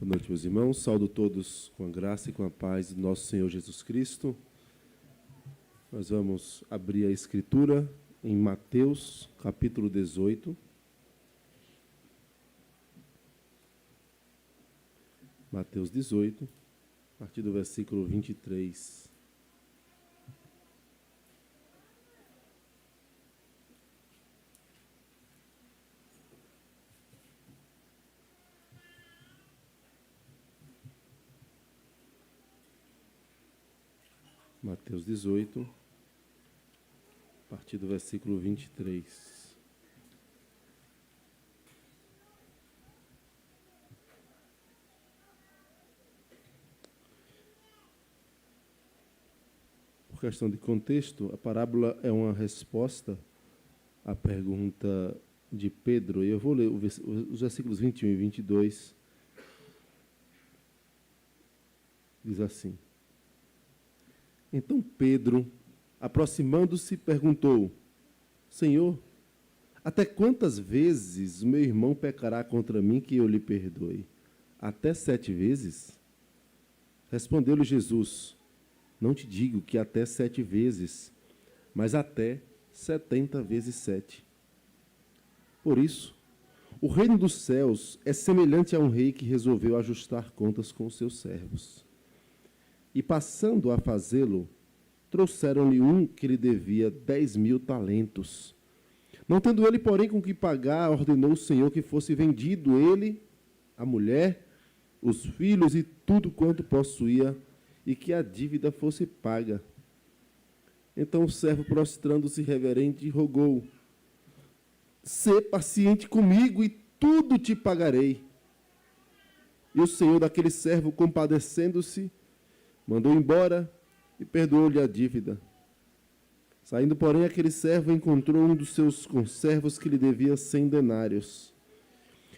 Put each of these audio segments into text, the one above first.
Boa noite, meus irmãos. Saúdo todos com a graça e com a paz do nosso Senhor Jesus Cristo. Nós vamos abrir a Escritura em Mateus, capítulo 18. Mateus 18, a partir do versículo 23. Mateus 18, a partir do versículo 23. Por questão de contexto, a parábola é uma resposta à pergunta de Pedro. E eu vou ler os versículos 21 e 22. Diz assim: Então Pedro, aproximando-se, perguntou: Senhor, até quantas vezes meu irmão pecará contra mim que eu lhe perdoe? Até 7 vezes? Respondeu-lhe Jesus: Não te digo que até 7 vezes, mas até 70 vezes 7. Por isso, o reino dos céus é semelhante a um rei que resolveu ajustar contas com os seus servos. E passando a fazê-lo, trouxeram-lhe um que lhe devia 10.000 talentos. Não tendo ele, porém, com que pagar, ordenou o Senhor que fosse vendido ele, a mulher, os filhos e tudo quanto possuía, e que a dívida fosse paga. Então o servo, prostrando-se reverente, rogou: Sê paciente comigo e tudo te pagarei. E o senhor daquele servo, compadecendo-se, mandou embora e perdoou-lhe a dívida. Saindo, porém, aquele servo encontrou um dos seus conservos que lhe devia 100 denários.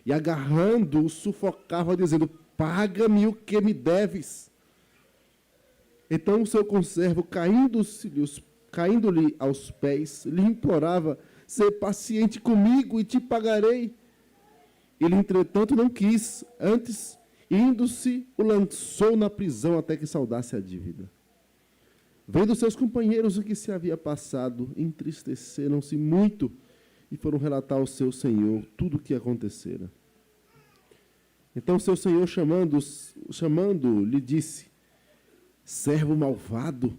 E agarrando-o, sufocava, dizendo: Paga-me o que me deves. Então o seu conservo, caindo-lhe aos pés, lhe implorava: Sê paciente comigo e te pagarei. Ele, entretanto, não quis. Antes, indo-se, o lançou na prisão até que saudasse a dívida. Vendo seus companheiros o que se havia passado, entristeceram-se muito e foram relatar ao seu senhor tudo o que acontecera. Então seu senhor, chamando, lhe disse: Servo malvado,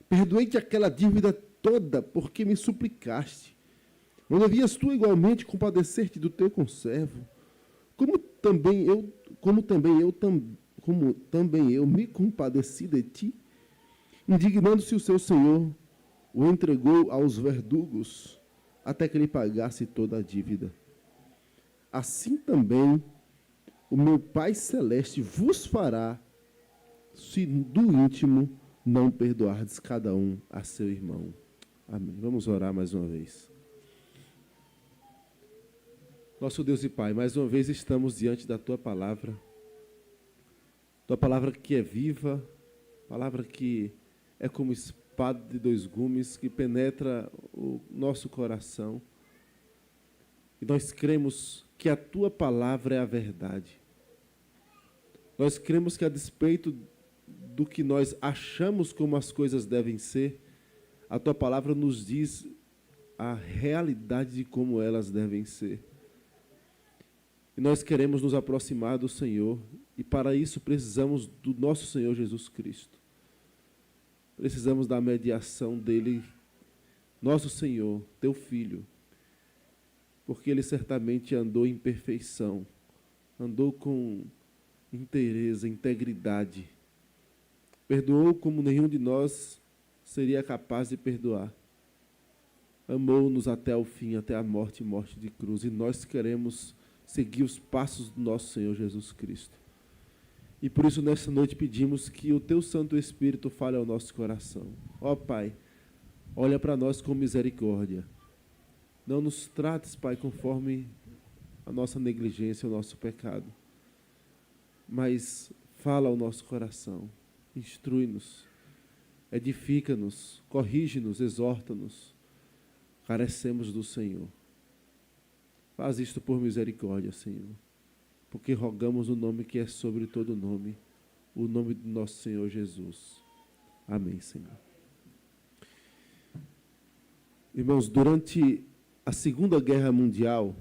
perdoei-te aquela dívida toda, porque me suplicaste. Não devias tu igualmente compadecer-te do teu conservo, como também eu me compadeci de ti? Indignando-se o seu senhor, o entregou aos verdugos, até que lhe pagasse toda a dívida. Assim também o meu Pai Celeste vos fará, se do íntimo não perdoardes cada um a seu irmão. Amém. Vamos orar mais uma vez. Nosso Deus e Pai, mais uma vez estamos diante da Tua palavra que é viva, palavra que é como espada de 2 gumes, que penetra o nosso coração. E nós cremos que a Tua palavra é a verdade. Nós cremos que, a despeito do que nós achamos como as coisas devem ser, a Tua palavra nos diz a realidade de como elas devem ser. E nós queremos nos aproximar do Senhor, e para isso precisamos do nosso Senhor Jesus Cristo. Precisamos da mediação dele, nosso Senhor, Teu Filho, porque Ele certamente andou em perfeição, andou com inteireza, integridade, perdoou como nenhum de nós seria capaz de perdoar. Amou-nos até o fim, até a morte e morte de cruz. E nós queremos seguir os passos do nosso Senhor Jesus Cristo. E por isso, nessa noite, pedimos que o Teu Santo Espírito fale ao nosso coração. Ó Pai, olha para nós com misericórdia. Não nos trates, Pai, conforme a nossa negligência, o nosso pecado. Mas fala ao nosso coração. Instrui-nos, edifica-nos, corrige-nos, exorta-nos. Carecemos do Senhor. Faz isto por misericórdia, Senhor. porque rogamos o nome que é sobre todo nome, o nome do nosso Senhor Jesus. Amém, Senhor. Irmãos, durante a Segunda Guerra Mundial,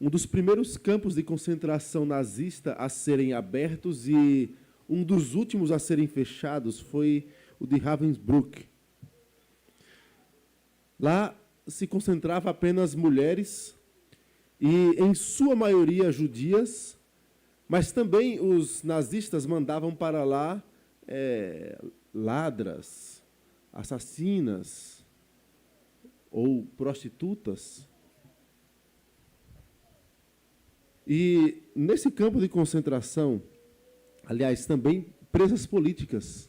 um dos primeiros campos de concentração nazista a serem abertos e um dos últimos a serem fechados foi o de Ravensbrück. Lá se concentrava apenas mulheres, e em sua maioria judias, mas também os nazistas mandavam para lá ladras, assassinas ou prostitutas. E nesse campo de concentração, aliás, também presas políticas,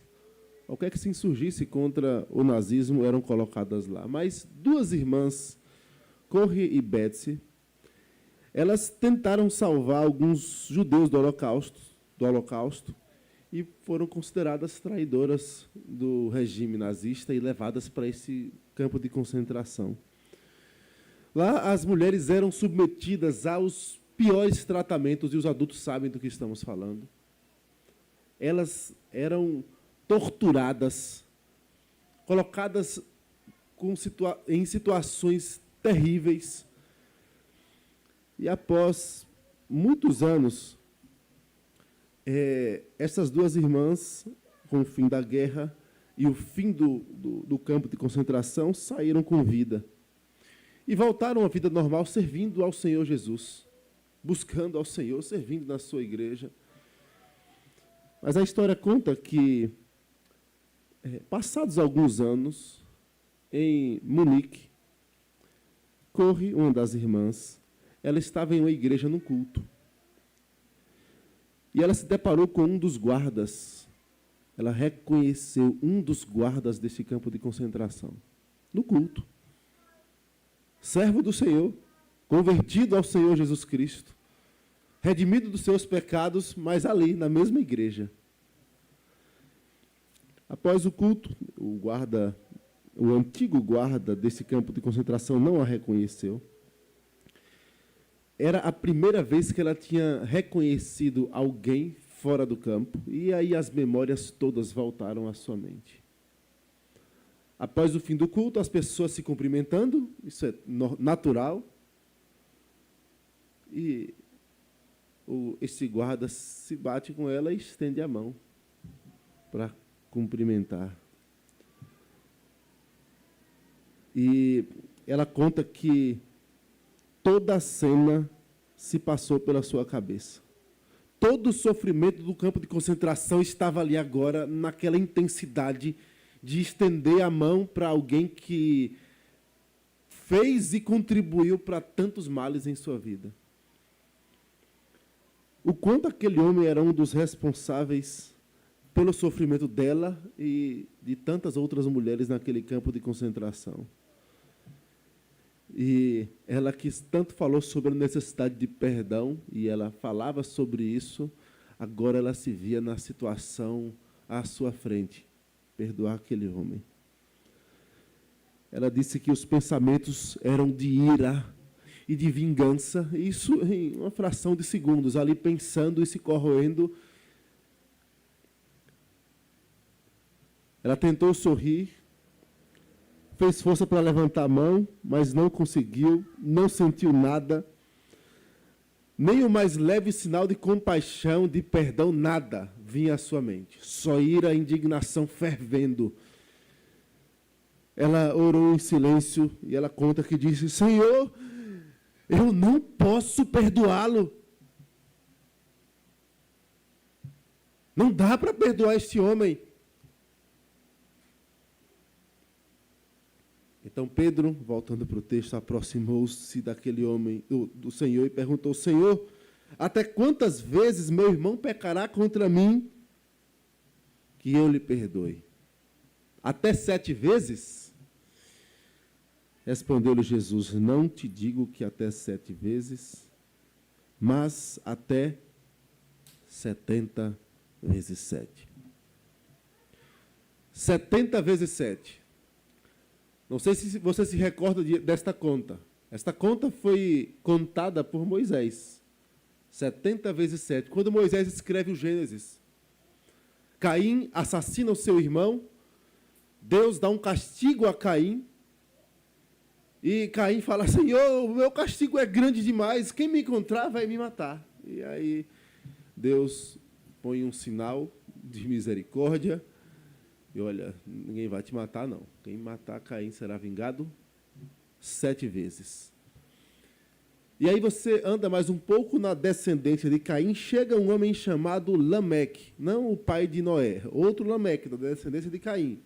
qualquer que se insurgisse contra o nazismo eram colocadas lá. Mas duas irmãs, Corrie e Betsy, elas tentaram salvar alguns judeus do Holocausto e foram consideradas traidoras do regime nazista e levadas para esse campo de concentração. Lá as mulheres eram submetidas aos piores tratamentos, e os adultos sabem do que estamos falando. Elas eram torturadas, colocadas em situações terríveis. E após muitos anos, essas duas irmãs, com o fim da guerra e o fim do campo de concentração, saíram com vida. E voltaram à vida normal, servindo ao Senhor Jesus, buscando ao Senhor, servindo na sua igreja. Mas a história conta que, passados alguns anos, em Munique, Corrie, uma das irmãs, ela estava em uma igreja num culto. E ela se deparou com um dos guardas. Ela reconheceu um dos guardas desse campo de concentração, no culto. Servo do Senhor, convertido ao Senhor Jesus Cristo, redimido dos seus pecados, mas ali, na mesma igreja. Após o culto, o antigo guarda desse campo de concentração não a reconheceu. Era a primeira vez que ela tinha reconhecido alguém fora do campo, e aí as memórias todas voltaram à sua mente. Após o fim do culto, as pessoas se cumprimentando, isso é natural, e esse guarda se bate com ela e estende a mão para cumprimentar. E ela conta que toda a cena se passou pela sua cabeça. Todo o sofrimento do campo de concentração estava ali agora, naquela intensidade de estender a mão para alguém que fez e contribuiu para tantos males em sua vida. O quanto aquele homem era um dos responsáveis pelo sofrimento dela e de tantas outras mulheres naquele campo de concentração. E ela que tanto falou sobre a necessidade de perdão, e ela falava sobre isso, agora ela se via na situação à sua frente, perdoar aquele homem. Ela disse que os pensamentos eram de ira e de vingança, isso em uma fração de segundos, ali pensando e se corroendo. Ela tentou sorrir, fez força para levantar a mão, mas não conseguiu, não sentiu nada, nem o mais leve sinal de compaixão, de perdão, nada vinha à sua mente. Só ira e indignação fervendo. Ela orou em silêncio e ela conta que disse: Senhor, eu não posso perdoá-lo. Não dá para perdoar este homem. Então Pedro, voltando para o texto, aproximou-se daquele homem, do Senhor, e perguntou: Senhor, até quantas vezes meu irmão pecará contra mim que eu lhe perdoe? Até 7 vezes? Respondeu-lhe Jesus: não te digo que até 7 vezes, mas até 70 vezes 7. 70 vezes 7. Não sei se você se recorda desta conta. Esta conta foi contada por Moisés. 70 vezes 7. Quando Moisés escreve o Gênesis, Caim assassina o seu irmão, Deus dá um castigo a Caim, e Caim fala: Senhor, o meu castigo é grande demais, quem me encontrar vai me matar. E aí Deus põe um sinal de misericórdia, e olha, ninguém vai te matar não. Quem matar Caim será vingado 7 vezes. E aí você anda mais um pouco na descendência de Caim, chega um homem chamado Lameque, não o pai de Noé, outro Lameque, da descendência de Caim.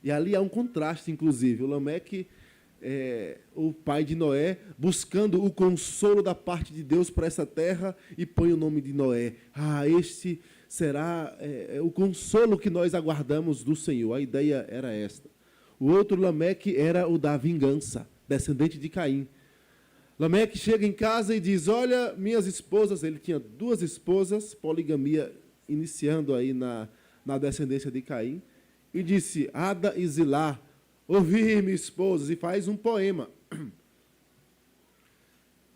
E ali há um contraste, inclusive. O Lameque é o pai de Noé, buscando o consolo da parte de Deus para essa terra, e põe o nome de Noé. Este será o consolo que nós aguardamos do Senhor. A ideia era esta. O outro Lameque era o da vingança, descendente de Caim. Lameque chega em casa e diz: olha, minhas esposas, ele tinha 2 esposas, poligamia iniciando aí na descendência de Caim, e disse: Ada e Zilá, ouvi-me, esposas, e faz um poema.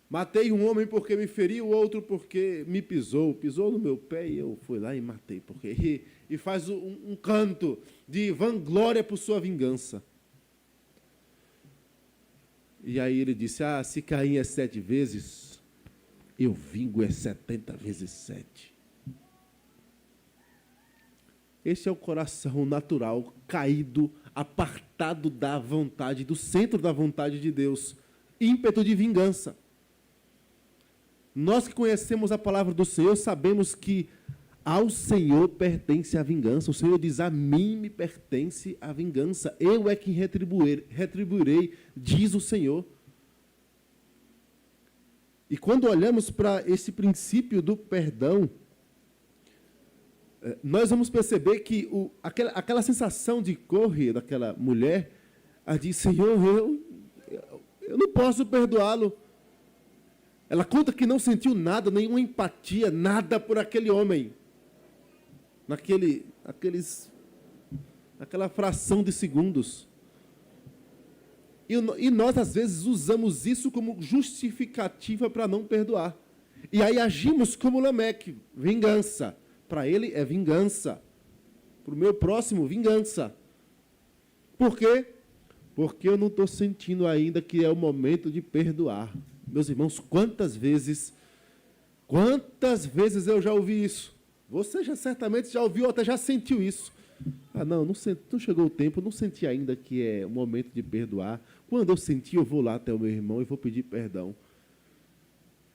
Matei um homem porque me feriu, o outro porque me pisou no meu pé e eu fui lá e matei. E faz um canto de vanglória por sua vingança. E aí ele disse: se Caim é 7 vezes, eu vingo 70 vezes 7. Esse é o coração natural, caído, apartado da vontade, do centro da vontade de Deus. Ímpeto de vingança. Nós que conhecemos a palavra do Senhor, sabemos que ao Senhor pertence a vingança. O Senhor diz: a mim me pertence a vingança. Eu é quem retribuirei, diz o Senhor. E quando olhamos para esse princípio do perdão, nós vamos perceber que aquela sensação de correr daquela mulher, ela diz: Senhor, eu não posso perdoá-lo. Ela conta que não sentiu nada, nenhuma empatia, nada por aquele homem. Naquela fração de segundos. E nós, às vezes, usamos isso como justificativa para não perdoar. E aí agimos como Lameque, vingança. Para ele é vingança. Para o meu próximo, vingança. Por quê? Porque eu não estou sentindo ainda que é o momento de perdoar. Meus irmãos, quantas vezes eu já ouvi isso? Você certamente já ouviu, até já sentiu isso. Não chegou o tempo, não senti ainda que é o momento de perdoar. Quando eu sentir, eu vou lá até o meu irmão e vou pedir perdão.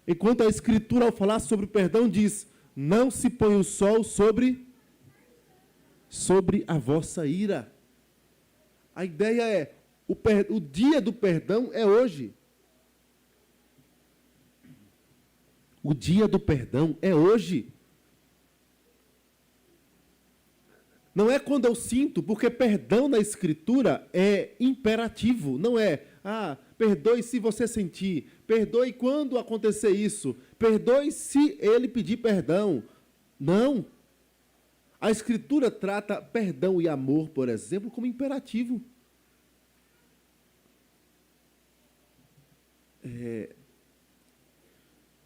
Enquanto a Escritura, ao falar sobre perdão, diz: não se põe o sol sobre a vossa ira. A ideia é, o dia do perdão é hoje. O dia do perdão é hoje. Não é quando eu sinto, porque perdão na Escritura é imperativo. Não é, perdoe se você sentir, perdoe quando acontecer isso, perdoe se ele pedir perdão. Não. A Escritura trata perdão e amor, por exemplo, como imperativo.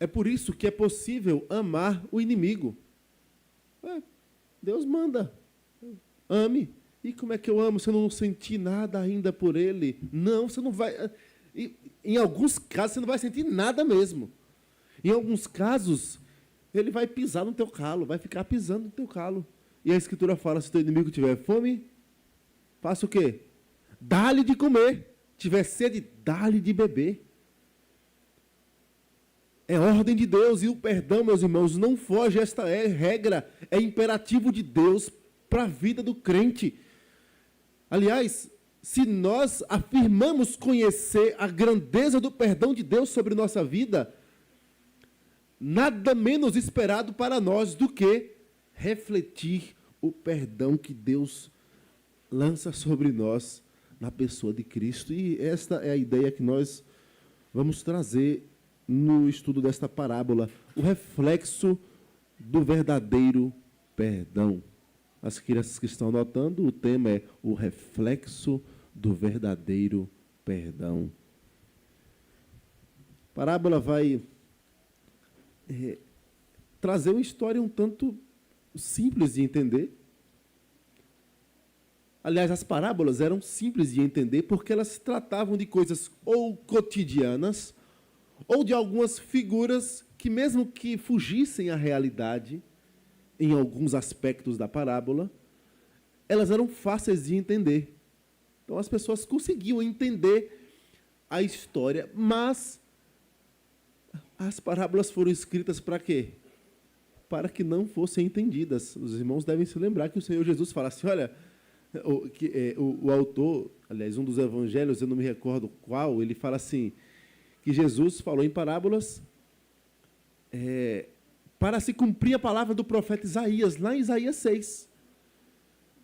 É por isso que é possível amar o inimigo. Deus manda. Ame. E como é que eu amo se eu não senti nada ainda por ele? Não, você não vai... Em alguns casos, você não vai sentir nada mesmo. Em alguns casos, ele vai pisar no teu calo, vai ficar pisando no teu calo. E a Escritura fala: se teu inimigo tiver fome, faça o quê? Dá-lhe de comer. Tiver sede, dá-lhe de beber. É ordem de Deus. E o perdão, meus irmãos, não foge. Esta regra, é imperativo de Deus para a vida do crente. Aliás, se nós afirmamos conhecer a grandeza do perdão de Deus sobre nossa vida, nada menos esperado para nós do que refletir o perdão que Deus lança sobre nós na pessoa de Cristo. E esta é a ideia que nós vamos trazer no estudo desta parábola, o reflexo do verdadeiro perdão. As crianças que estão anotando, o tema é o reflexo do verdadeiro perdão. A parábola vai trazer uma história um tanto simples de entender. Aliás, as parábolas eram simples de entender porque elas tratavam de coisas ou cotidianas ou de algumas figuras que, mesmo que fugissem à realidade, em alguns aspectos da parábola, elas eram fáceis de entender. Então, as pessoas conseguiam entender a história, mas as parábolas foram escritas para quê? Para que não fossem entendidas. Os irmãos devem se lembrar que o Senhor Jesus fala assim, olha, o autor, aliás, um dos evangelhos, eu não me recordo qual, ele fala assim, que Jesus falou em parábolas para se cumprir a palavra do profeta Isaías, lá em Isaías 6,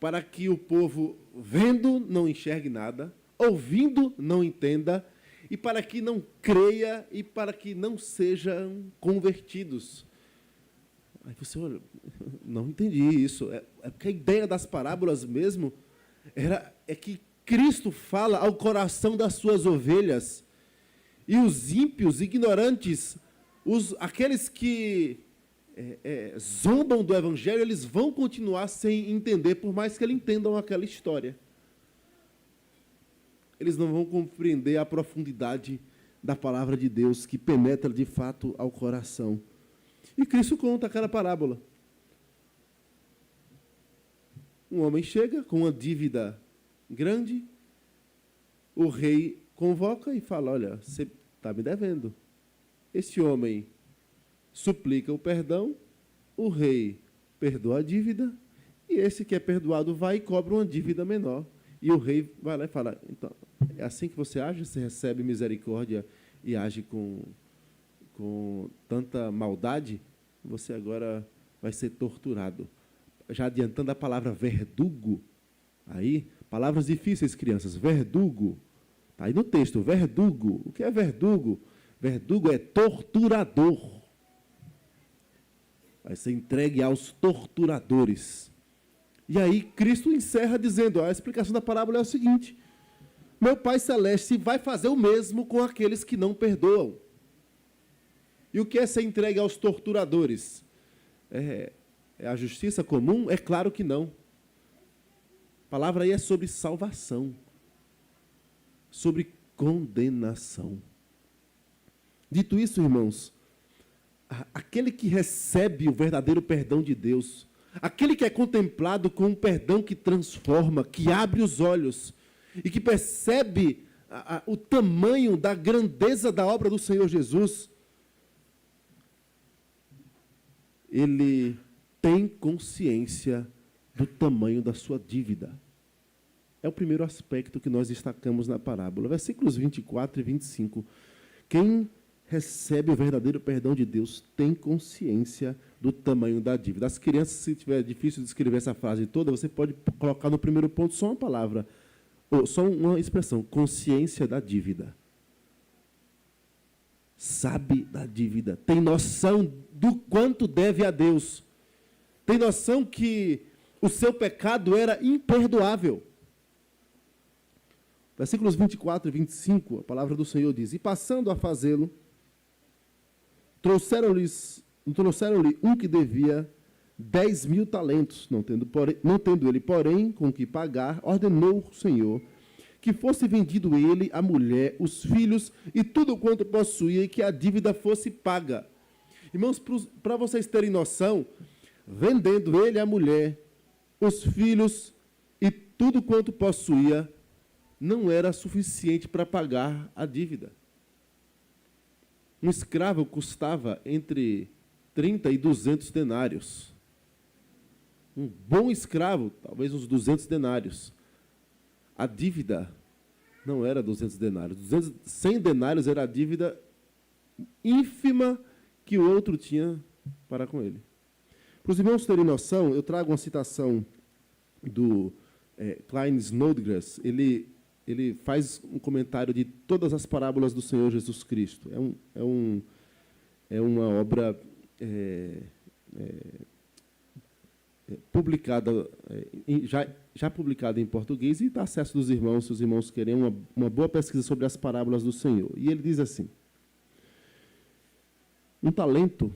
para que o povo, vendo, não enxergue nada, ouvindo, não entenda, e para que não creia e para que não sejam convertidos. Aí você olha, não entendi isso. É porque a ideia das parábolas mesmo é que Cristo fala ao coração das suas ovelhas. E os ímpios, ignorantes, aqueles que zombam do Evangelho, eles vão continuar sem entender, por mais que eles entendam aquela história. Eles não vão compreender a profundidade da palavra de Deus, que penetra de fato ao coração. E Cristo conta aquela parábola. Um homem chega com uma dívida grande, o rei convoca e fala, olha, você está me devendo. Esse homem suplica o perdão, o rei perdoa a dívida, e esse que é perdoado vai e cobra uma dívida menor. E o rei vai lá e fala, então, é assim que você age? Você recebe misericórdia e age com tanta maldade? Você agora vai ser torturado. Já adiantando a palavra verdugo, aí, palavras difíceis, crianças, verdugo, está aí no texto, verdugo. O que é verdugo? Verdugo é torturador. Vai ser entregue aos torturadores. E aí Cristo encerra dizendo, a explicação da parábola é o seguinte, meu Pai Celeste vai fazer o mesmo com aqueles que não perdoam. E o que é ser entregue aos torturadores? É a justiça comum? É claro que não. A palavra aí é sobre salvação, sobre condenação. Dito isso, irmãos, aquele que recebe o verdadeiro perdão de Deus, aquele que é contemplado com um perdão que transforma, que abre os olhos e que percebe o tamanho da grandeza da obra do Senhor Jesus, ele tem consciência do tamanho da sua dívida. É o primeiro aspecto que nós destacamos na parábola. Versículos 24 e 25. Quem recebe o verdadeiro perdão de Deus tem consciência do tamanho da dívida. As crianças, se tiver difícil de escrever essa frase toda, você pode colocar no primeiro ponto só uma palavra, ou só uma expressão, consciência da dívida. Sabe da dívida, tem noção do quanto deve a Deus, tem noção que o seu pecado era imperdoável. Versículos 24 e 25, a palavra do Senhor diz, e passando a fazê-lo, trouxeram-lhe um que devia 10.000 talentos, não tendo ele, porém, com que pagar, ordenou o Senhor que fosse vendido ele, a mulher, os filhos e tudo quanto possuía e que a dívida fosse paga. Irmãos, para vocês terem noção, vendendo ele, a mulher, os filhos e tudo quanto possuía, não era suficiente para pagar a dívida. Um escravo custava entre 30 e 200 denários. Um bom escravo, talvez uns 200 denários. A dívida não era 200 denários. 100 denários era a dívida ínfima que o outro tinha para com ele. Para os irmãos terem noção, eu trago uma citação do Klein Snodgrass. Ele faz um comentário de todas as parábolas do Senhor Jesus Cristo. É uma obra publicada, já publicada em português e está a acesso dos irmãos, se os irmãos querem uma boa pesquisa sobre as parábolas do Senhor. E ele diz assim, um talento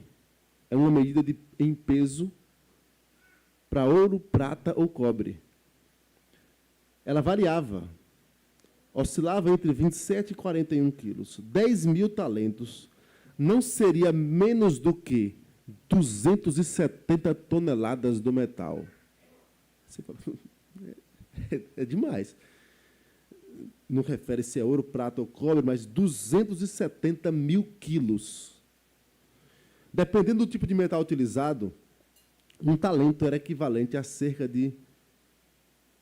é uma medida em peso para ouro, prata ou cobre. Ela variava, oscilava entre 27 e 41 quilos. 10 mil talentos não seria menos do que 270 toneladas do metal. Você fala, é demais. Não refere-se a ouro, prata ou cobre, mas 270 mil quilos. Dependendo do tipo de metal utilizado, um talento era equivalente a cerca de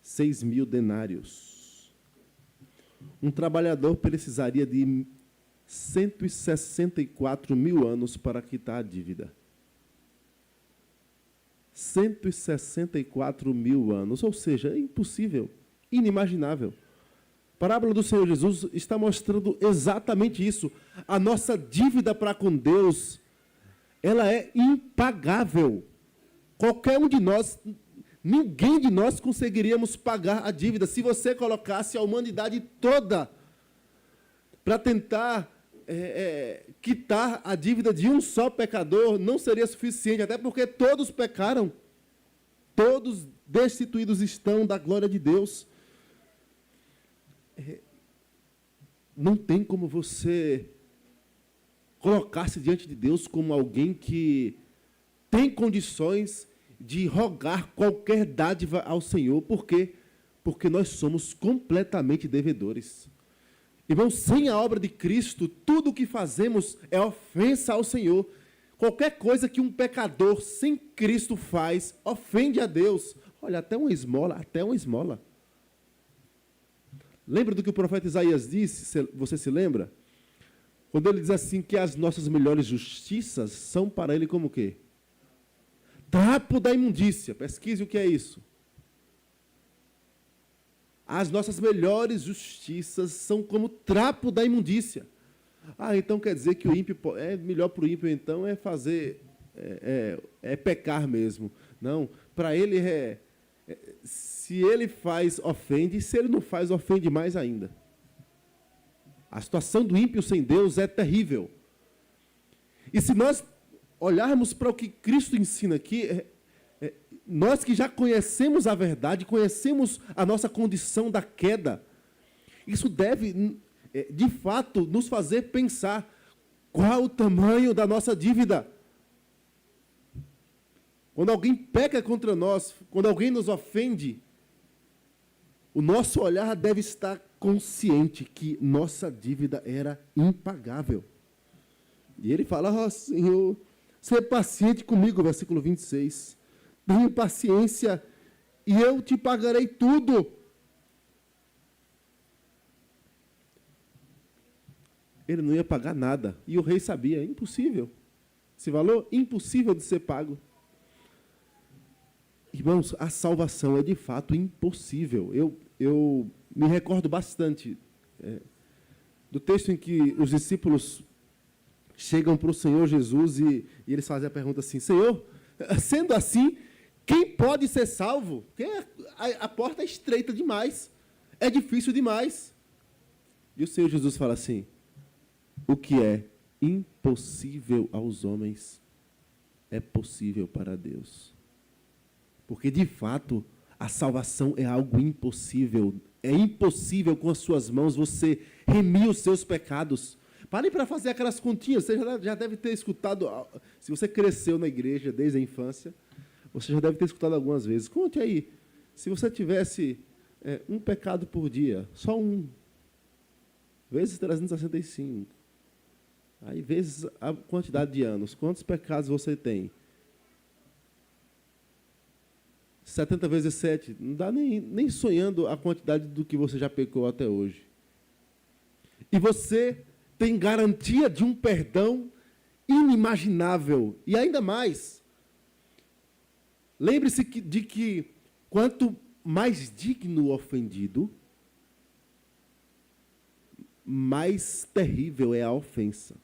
6 mil denários. Um trabalhador precisaria de 164 mil anos para quitar a dívida. 164 mil anos, ou seja, é impossível, inimaginável. A parábola do Senhor Jesus está mostrando exatamente isso. A nossa dívida para com Deus, ela é impagável. Qualquer um de nós, ninguém de nós conseguiríamos pagar a dívida. Se você colocasse a humanidade toda para tentar quitar a dívida de um só pecador, não seria suficiente, até porque todos pecaram. Todos destituídos estão da glória de Deus. Não tem como você colocar-se diante de Deus como alguém que tem condições de rogar qualquer dádiva ao Senhor. Por quê? Porque nós somos completamente devedores. Irmão, sem a obra de Cristo, tudo o que fazemos é ofensa ao Senhor. Qualquer coisa que um pecador sem Cristo faz, ofende a Deus. Olha, até uma esmola. Lembra do que o profeta Isaías disse? Você se lembra? Quando ele diz assim que as nossas melhores justiças são para ele como o quê? Trapo da imundícia. Pesquise o que é isso. As nossas melhores justiças são como trapo da imundícia. Então quer dizer que o ímpio é melhor para o ímpio então fazer pecar mesmo. Não, para ele se ele faz, ofende, e se ele não faz, ofende mais ainda. A situação do ímpio sem Deus é terrível. E se nós olharmos para o que Cristo ensina aqui, nós que já conhecemos a verdade, conhecemos a nossa condição da queda, isso deve, de fato, nos fazer pensar qual o tamanho da nossa dívida. Quando alguém peca contra nós, quando alguém nos ofende, o nosso olhar deve estar consciente que nossa dívida era impagável. E ele fala, Senhor, seja paciente comigo, versículo 26. Tenha paciência e eu te pagarei tudo. Ele não ia pagar nada. E o rei sabia, impossível. Esse valor, impossível de ser pago. Irmãos, a salvação é de fato impossível. Eu me recordo bastante do texto em que os discípulos chegam para o Senhor Jesus e eles fazem a pergunta assim, Senhor, sendo assim, quem pode ser salvo? Porque a porta é estreita demais, é difícil demais. E o Senhor Jesus fala assim, o que é impossível aos homens é possível para Deus. Porque, de fato, a salvação é algo impossível. É impossível com as suas mãos você remir os seus pecados. Pare para fazer aquelas continhas. Você já deve ter escutado, se você cresceu na igreja desde a infância, você já deve ter escutado algumas vezes. Conte aí, se você tivesse um pecado por dia, só um, vezes 365, aí vezes a quantidade de anos, quantos pecados você tem? 70 vezes 7, não dá nem sonhando a quantidade do que você já pecou até hoje. E você tem garantia de um perdão inimaginável. E ainda mais, lembre-se de que quanto mais digno o ofendido, mais terrível é a ofensa.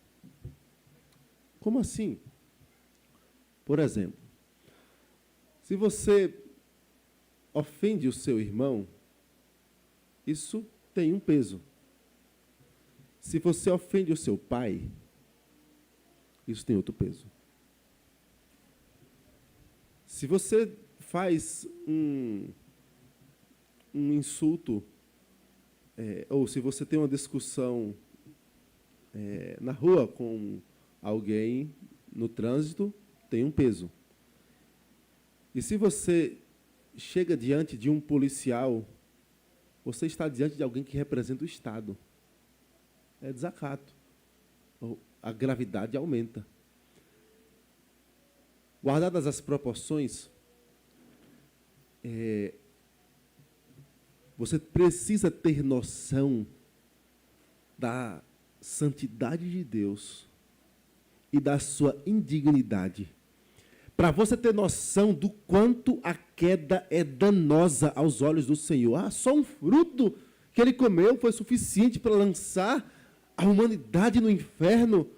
Como assim? Por exemplo, se você ofende o seu irmão, isso tem um peso. Se você ofende o seu pai, isso tem outro peso. Se você faz um insulto, ou se você tem uma discussão na rua com alguém no trânsito, tem um peso. E se você chega diante de um policial, você está diante de alguém que representa o Estado. É desacato. A gravidade aumenta. Guardadas as proporções, você precisa ter noção da santidade de Deus e da sua indignidade, para você ter noção do quanto a queda é danosa aos olhos do Senhor. Só um fruto que ele comeu foi suficiente para lançar a humanidade no inferno.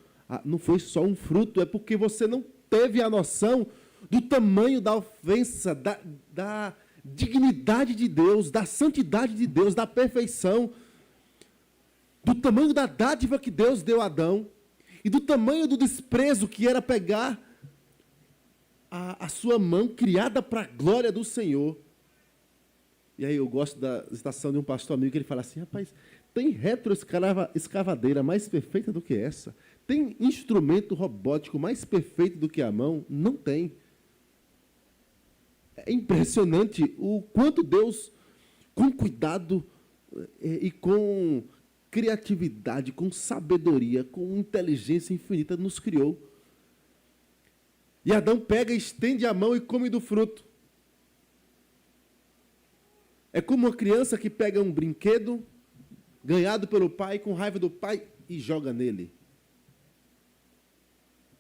Não foi só um fruto, é porque você não teve a noção do tamanho da ofensa, da dignidade de Deus, da santidade de Deus, da perfeição, do tamanho da dádiva que Deus deu a Adão e do tamanho do desprezo que era pegar a sua mão criada para a glória do Senhor. E aí eu gosto da citação de um pastor amigo que ele fala assim: rapaz, tem retroescavadeira mais perfeita do que essa? Tem instrumento robótico mais perfeito do que a mão? Não tem. É impressionante o quanto Deus, com cuidado e com criatividade, com sabedoria, com inteligência infinita, nos criou. E Adão pega, estende a mão e come do fruto. É como uma criança que pega um brinquedo ganhado pelo pai, com raiva do pai, e joga nele.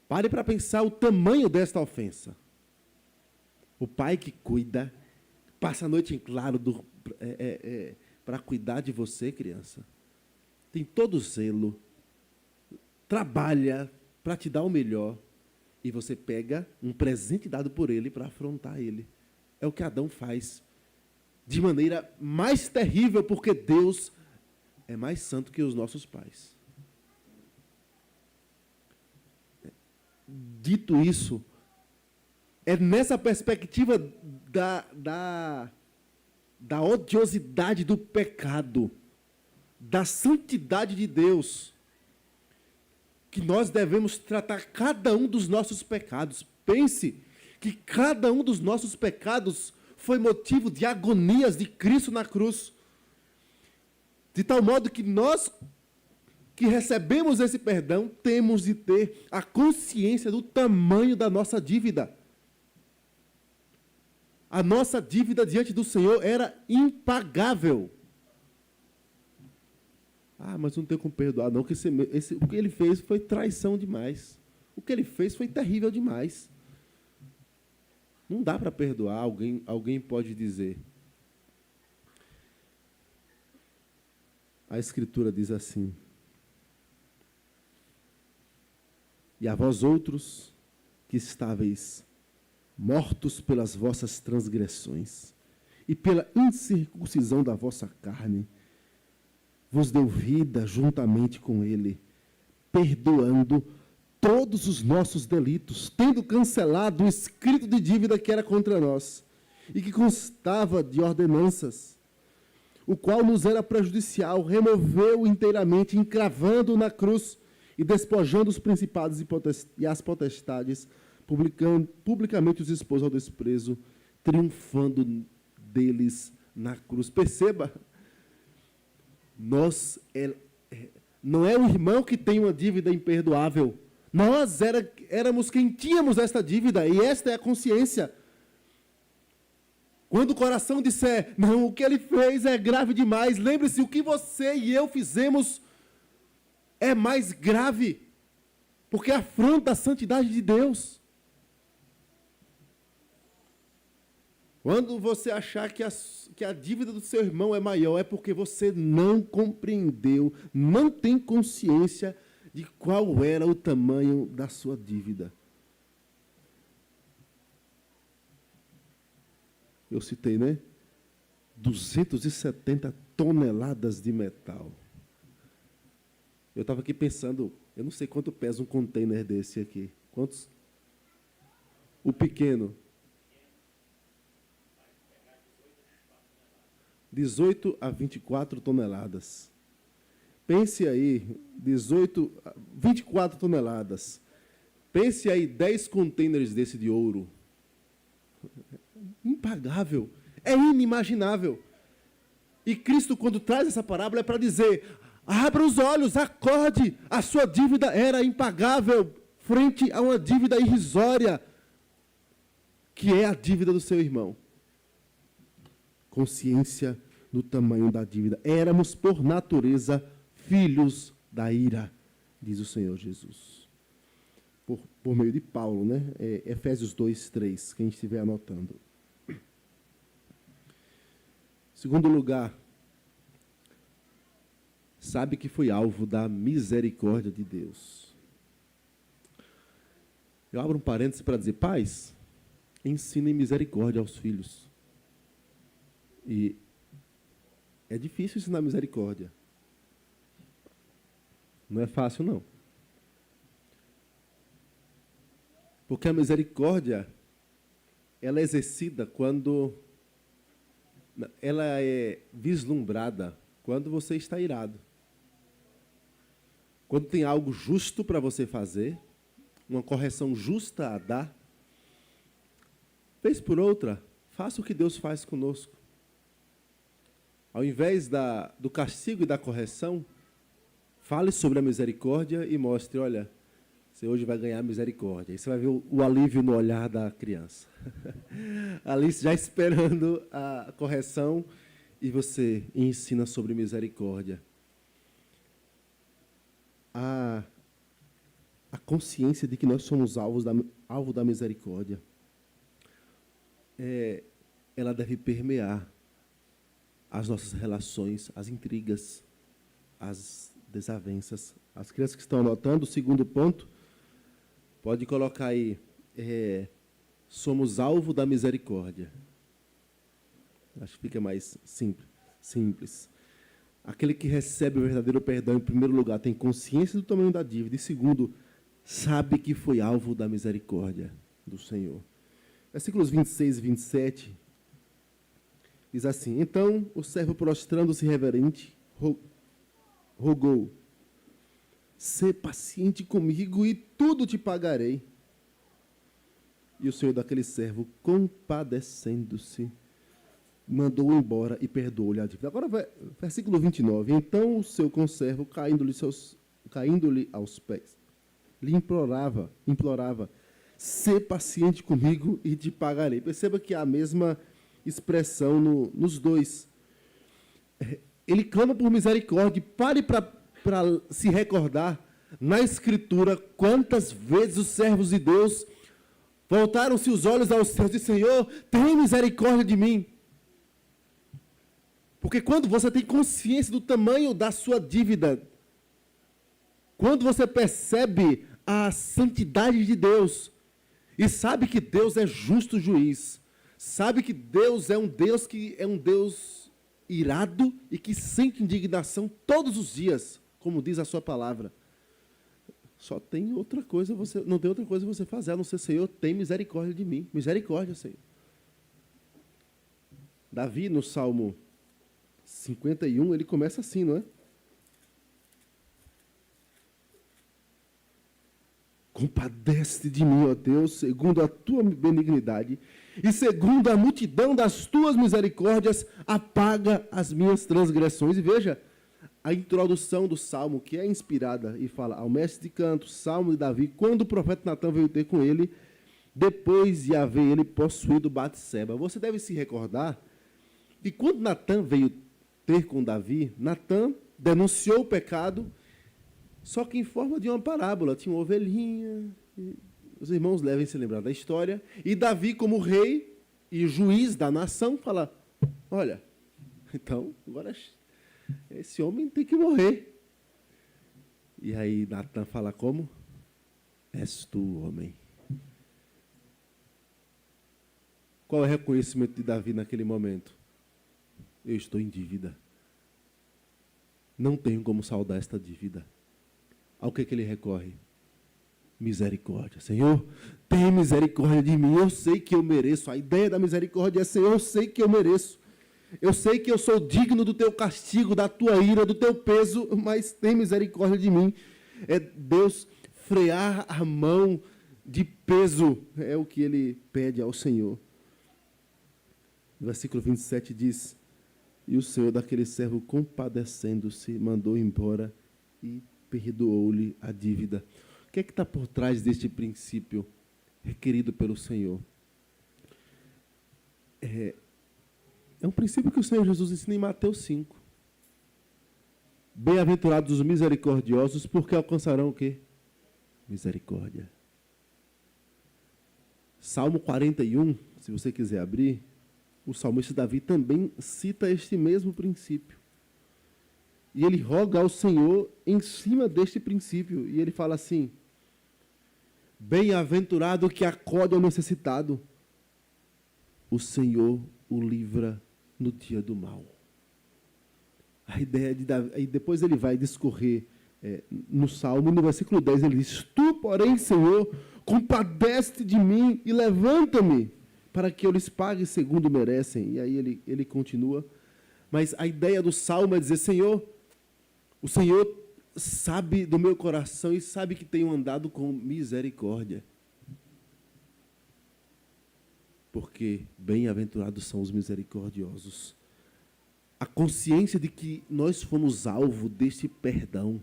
Pare para pensar o tamanho desta ofensa. O pai que cuida, passa a noite em claro para cuidar de você, criança. Tem todo zelo, trabalha para te dar o melhor, e você pega um presente dado por ele para afrontar ele. É o que Adão faz, de maneira mais terrível, porque Deus é mais santo que os nossos pais. Dito isso, é nessa perspectiva da odiosidade do pecado, da santidade de Deus, que nós devemos tratar cada um dos nossos pecados. Pense que cada um dos nossos pecados foi motivo de agonias de Cristo na cruz. De tal modo que nós que recebemos esse perdão, temos de ter a consciência do tamanho da nossa dívida. A nossa dívida diante do Senhor era impagável. Mas não tenho como perdoar, não, porque o que ele fez foi traição demais. O que ele fez foi terrível demais. Não dá para perdoar, alguém pode dizer. A Escritura diz assim: e a vós outros, que estáveis mortos pelas vossas transgressões e pela incircuncisão da vossa carne, vos deu vida juntamente com ele, perdoando todos os nossos delitos, tendo cancelado o escrito de dívida que era contra nós, e que constava de ordenanças, o qual nos era prejudicial, removeu inteiramente, encravando na cruz, e despojando os principados e as potestades, publicamente os expôs ao desprezo, triunfando deles na cruz. Perceba, não é o irmão que tem uma dívida imperdoável. Nós éramos quem tínhamos esta dívida, e esta é a consciência. Quando o coração disser, não, o que ele fez é grave demais, lembre-se, o que você e eu fizemos é mais grave, porque afronta a santidade de Deus. Quando você achar que a dívida do seu irmão é maior, é porque você não compreendeu, não tem consciência de qual era o tamanho da sua dívida. Eu citei, né? 270 toneladas de metal. Eu estava aqui pensando, eu não sei quanto pesa um container desse aqui. Quantos? O pequeno. 18 a 24 toneladas. Pense aí, 24 toneladas. Pense aí, 10 contêineres desse de ouro. Impagável. É inimaginável. E Cristo, quando traz essa parábola, é para dizer: abra os olhos, acorde, a sua dívida era impagável frente a uma dívida irrisória, que é a dívida do seu irmão. Consciência do tamanho da dívida. Éramos, por natureza, filhos da ira, diz o Senhor Jesus. Por meio de Paulo, né? Efésios 2:3, quem estiver anotando. Segundo lugar, sabe que foi alvo da misericórdia de Deus. Eu abro um parênteses para dizer: pais, ensinem misericórdia aos filhos. E é difícil ensinar misericórdia. Não é fácil, não. Porque a misericórdia, ela é exercida quando ela é vislumbrada quando você está irado. Quando tem algo justo para você fazer, uma correção justa a dar, vez por outra, faça o que Deus faz conosco. Ao invés do castigo e da correção, fale sobre a misericórdia e mostre: olha, você hoje vai ganhar misericórdia. E você vai ver o alívio no olhar da criança. Ali já esperando a correção, e você ensina sobre misericórdia. A consciência de que nós somos alvo da misericórdia, ela deve permear as nossas relações, as intrigas, as desavenças. As crianças que estão anotando, o segundo ponto, pode colocar aí: somos alvo da misericórdia. Acho que fica mais simples. Aquele que recebe o verdadeiro perdão, em primeiro lugar, tem consciência do tamanho da dívida. E segundo, sabe que foi alvo da misericórdia do Senhor. Versículos 26 e 27, diz assim: então o servo, prostrando-se reverente, rogou: sê paciente comigo e tudo te pagarei. E o Senhor daquele servo, compadecendo-se, mandou-o embora e perdoou-lhe a dívida. Agora, versículo 29. Então o seu conservo, caindo-lhe aos pés, lhe implorava: sê paciente comigo e te pagarei. Perceba que há a mesma expressão nos dois. Ele clama por misericórdia. Pare para se recordar na Escritura quantas vezes os servos de Deus voltaram-se os olhos aos céus e: Senhor, tem misericórdia de mim. Porque quando você tem consciência do tamanho da sua dívida, quando você percebe a santidade de Deus, e sabe que Deus é justo juiz, sabe que Deus é um Deus irado e que sente indignação todos os dias, como diz a sua palavra, só tem outra coisa, não tem outra coisa você fazer, a não ser: Senhor, tem misericórdia de mim. Misericórdia, Senhor. Davi, no Salmo 51, ele começa assim, não é? Compadece de mim, ó Deus, segundo a tua benignidade, e segundo a multidão das tuas misericórdias, apaga as minhas transgressões. E veja a introdução do Salmo, que é inspirada, e fala: ao mestre de canto, Salmo de Davi, quando o profeta Natã veio ter com ele, depois de haver ele possuído Batseba. Você deve se recordar que quando Natã veio ter com Davi, Natã denunciou o pecado, só que em forma de uma parábola. Tinha uma ovelhinha, os irmãos devem se lembrar da história, e Davi, como rei e juiz da nação, fala: olha, então, agora esse homem tem que morrer. E aí Natã fala como? És tu, homem. Qual é o reconhecimento de Davi naquele momento? Eu estou em dívida. Não tenho como saldar esta dívida. Ao que ele recorre? Misericórdia. Senhor, tem misericórdia de mim. Eu sei que eu mereço. A ideia da misericórdia é: Senhor, eu sei que eu mereço. Eu sei que eu sou digno do teu castigo, da tua ira, do teu peso, mas tem misericórdia de mim. É Deus frear a mão de peso, é o que ele pede ao Senhor. O versículo 27 diz: e o Senhor daquele servo, compadecendo-se, mandou embora e perdoou-lhe a dívida. O que é que está por trás deste princípio requerido pelo Senhor? É um princípio que o Senhor Jesus ensina em Mateus 5. Bem-aventurados os misericordiosos, porque alcançarão o quê? Misericórdia. Salmo 41, se você quiser abrir, o salmista Davi também cita este mesmo princípio. E ele roga ao Senhor em cima deste princípio. E ele fala assim: bem-aventurado que acode ao necessitado, o Senhor o livra no dia do mal. A ideia de Davi, aí depois ele vai discorrer no Salmo, no versículo 10, ele diz: tu, porém, Senhor, compadece-te de mim e levanta-me, para que eu lhes pague segundo merecem. E aí ele continua. Mas a ideia do Salmo é dizer: Senhor, o Senhor sabe do meu coração e sabe que tenho andado com misericórdia. Porque bem-aventurados são os misericordiosos. A consciência de que nós fomos alvo deste perdão.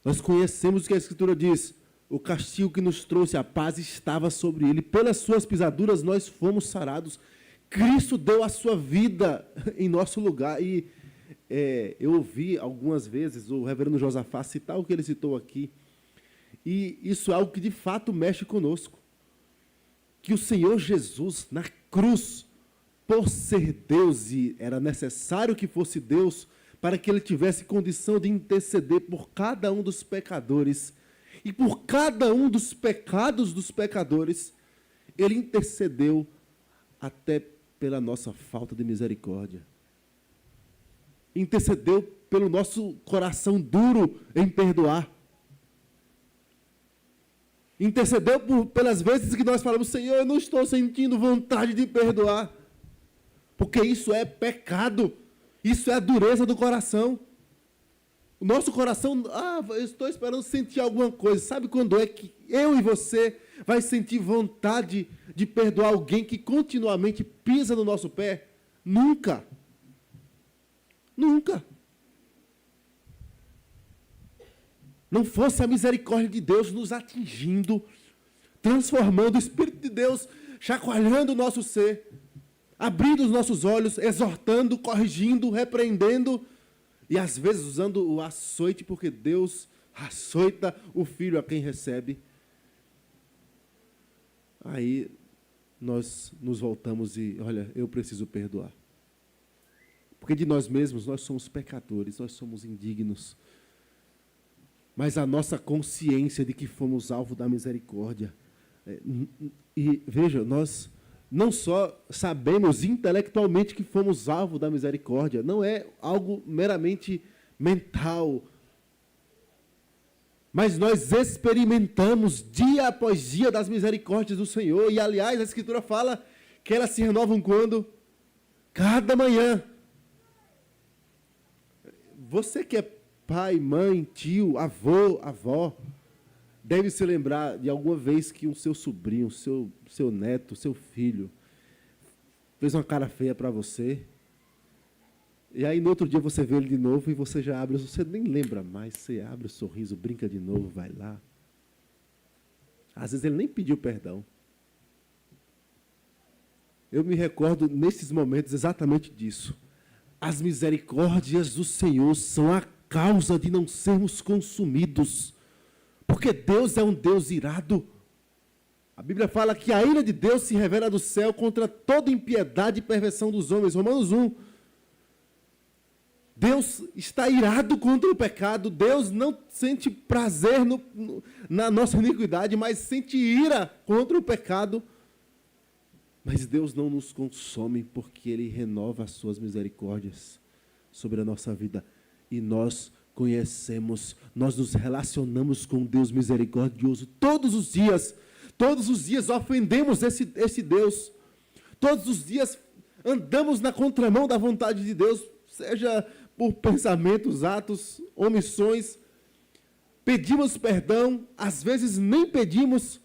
Nós conhecemos o que a Escritura diz: o castigo que nos trouxe a paz estava sobre ele. Pelas suas pisaduras nós fomos sarados. Cristo deu a sua vida em nosso lugar. E eu ouvi algumas vezes o reverendo Josafá citar o que ele citou aqui. E isso é algo que de fato mexe conosco. Que o Senhor Jesus, na cruz, por ser Deus, e era necessário que fosse Deus, para que ele tivesse condição de interceder por cada um dos pecadores, e por cada um dos pecados dos pecadores, ele intercedeu até pela nossa falta de misericórdia. Intercedeu pelo nosso coração duro em perdoar. Intercedeu pelas vezes que nós falamos: Senhor, eu não estou sentindo vontade de perdoar. Porque isso é pecado. Isso é a dureza do coração. O nosso coração, eu estou esperando sentir alguma coisa. Sabe quando é que eu e você vai sentir vontade de perdoar alguém que continuamente pisa no nosso pé? Nunca. Nunca. Não fosse a misericórdia de Deus nos atingindo, transformando o Espírito de Deus, chacoalhando o nosso ser, abrindo os nossos olhos, exortando, corrigindo, repreendendo, e às vezes usando o açoite, porque Deus açoita o filho a quem recebe. Aí nós nos voltamos e, olha, eu preciso perdoar. Porque de nós mesmos nós somos pecadores, nós somos indignos. Mas a nossa consciência de que fomos alvo da misericórdia. E veja, nós não só sabemos intelectualmente que fomos alvo da misericórdia, não é algo meramente mental, mas nós experimentamos dia após dia das misericórdias do Senhor. E, aliás, a Escritura fala que elas se renovam quando? Cada manhã. Você que é pai, mãe, tio, avô, avó, deve se lembrar de alguma vez que o seu sobrinho, seu neto, seu filho, fez uma cara feia para você, e aí no outro dia você vê ele de novo e você já abre, você nem lembra mais, você abre o sorriso, brinca de novo, vai lá. Às vezes ele nem pediu perdão. Eu me recordo nesses momentos exatamente disso. As misericórdias do Senhor são a causa de não sermos consumidos, porque Deus é um Deus irado. A Bíblia fala que a ira de Deus se revela do céu contra toda impiedade e perversão dos homens. Romanos 1. Deus está irado contra o pecado. Deus não sente prazer na nossa iniquidade, mas sente ira contra o pecado. Mas Deus não nos consome, porque Ele renova as suas misericórdias sobre a nossa vida. E nós conhecemos, nós nos relacionamos com Deus misericordioso todos os dias. Todos os dias ofendemos esse Deus. Todos os dias andamos na contramão da vontade de Deus, seja por pensamentos, atos, omissões, pedimos perdão, às vezes nem pedimos,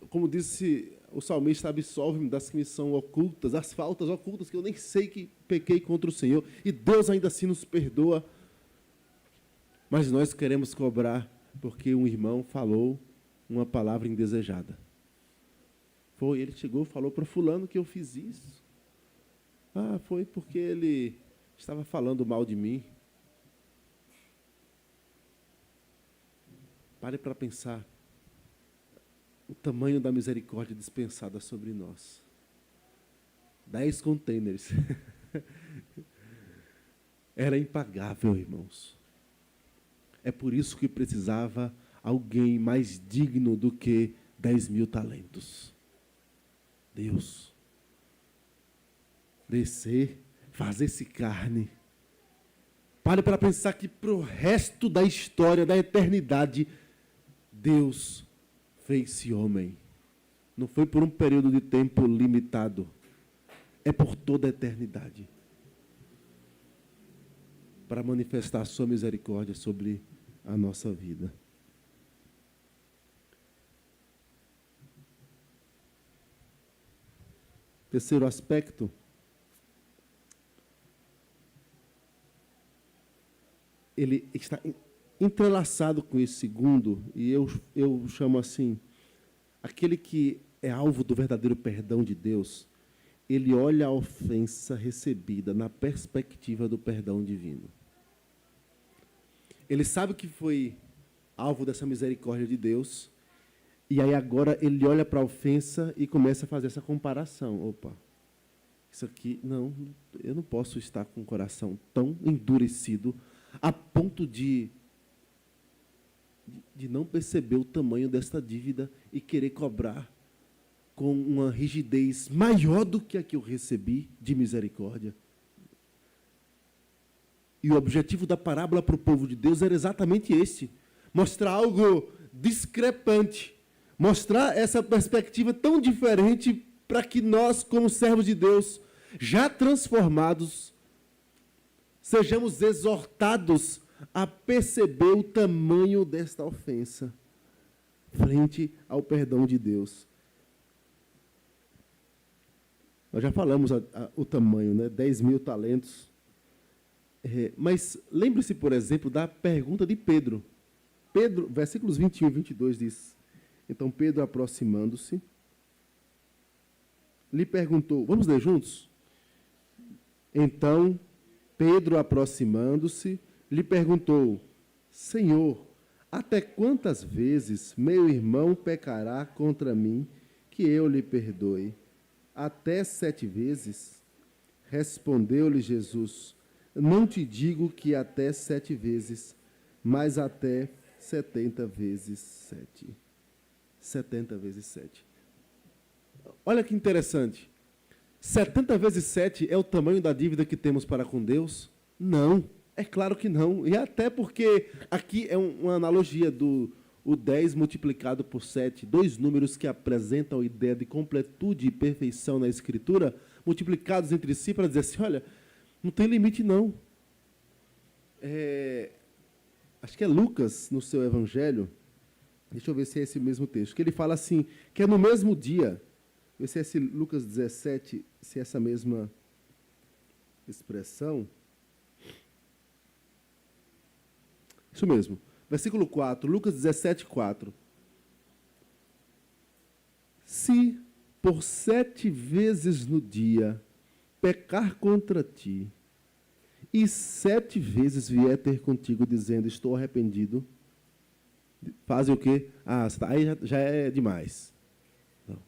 como disse o salmista, absolve-me das que me são ocultas, as faltas ocultas que eu nem sei que pequei contra o Senhor, e Deus ainda assim nos perdoa. Mas nós queremos cobrar porque um irmão falou uma palavra indesejada. Ele chegou e falou para fulano que eu fiz isso. Foi porque ele estava falando mal de mim. Pare para pensar o tamanho da misericórdia dispensada sobre nós. 10 containers. Era impagável, irmãos. É por isso que precisava alguém mais digno do que 10.000 talentos. Deus. Descer, fazer-se carne. Pare para pensar que para o resto da história, da eternidade, Deus fez-se homem. Não foi por um período de tempo limitado. É por toda a eternidade. Para manifestar a sua misericórdia sobre a nossa vida. Terceiro aspecto, ele está entrelaçado com esse segundo, e eu chamo assim, aquele que é alvo do verdadeiro perdão de Deus, ele olha a ofensa recebida na perspectiva do perdão divino. Ele sabe que foi alvo dessa misericórdia de Deus, e aí agora ele olha para a ofensa e começa a fazer essa comparação. Opa, isso aqui, não, eu não posso estar com o coração tão endurecido a ponto de não perceber o tamanho desta dívida e querer cobrar com uma rigidez maior do que a que eu recebi de misericórdia. E o objetivo da parábola para o povo de Deus era exatamente esse: mostrar algo discrepante, mostrar essa perspectiva tão diferente para que nós, como servos de Deus, já transformados, sejamos exortados a perceber o tamanho desta ofensa frente ao perdão de Deus. Nós já falamos o tamanho, né? 10.000 talentos. Mas lembre-se, por exemplo, da pergunta de Pedro. Pedro, versículos 21 e 22 diz: então Pedro, aproximando-se, lhe perguntou, vamos ler juntos? Então Pedro, aproximando-se, lhe perguntou: Senhor, até quantas vezes meu irmão pecará contra mim, que eu lhe perdoe? Até 7 vezes? Respondeu-lhe Jesus: não te digo que até 7 vezes, mas até 70 vezes 7. 70 vezes 7. Olha que interessante. 70 vezes 7 é o tamanho da dívida que temos para com Deus? Não, é claro que não. E até porque aqui é uma analogia do 10 multiplicado por 7, 2 números que apresentam a ideia de completude e perfeição na Escritura, multiplicados entre si para dizer assim, olha, não tem limite, não. Acho que é Lucas, no seu Evangelho, deixa eu ver se é esse mesmo texto, que ele fala assim, que é no mesmo dia, ver se é esse Lucas 17, se é essa mesma expressão. Isso mesmo. Versículo 4, Lucas 17, 4. Se por 7 vezes no dia pecar contra ti, e 7 vezes vier ter contigo dizendo, estou arrependido, fazem o quê? Aí já é demais. Não.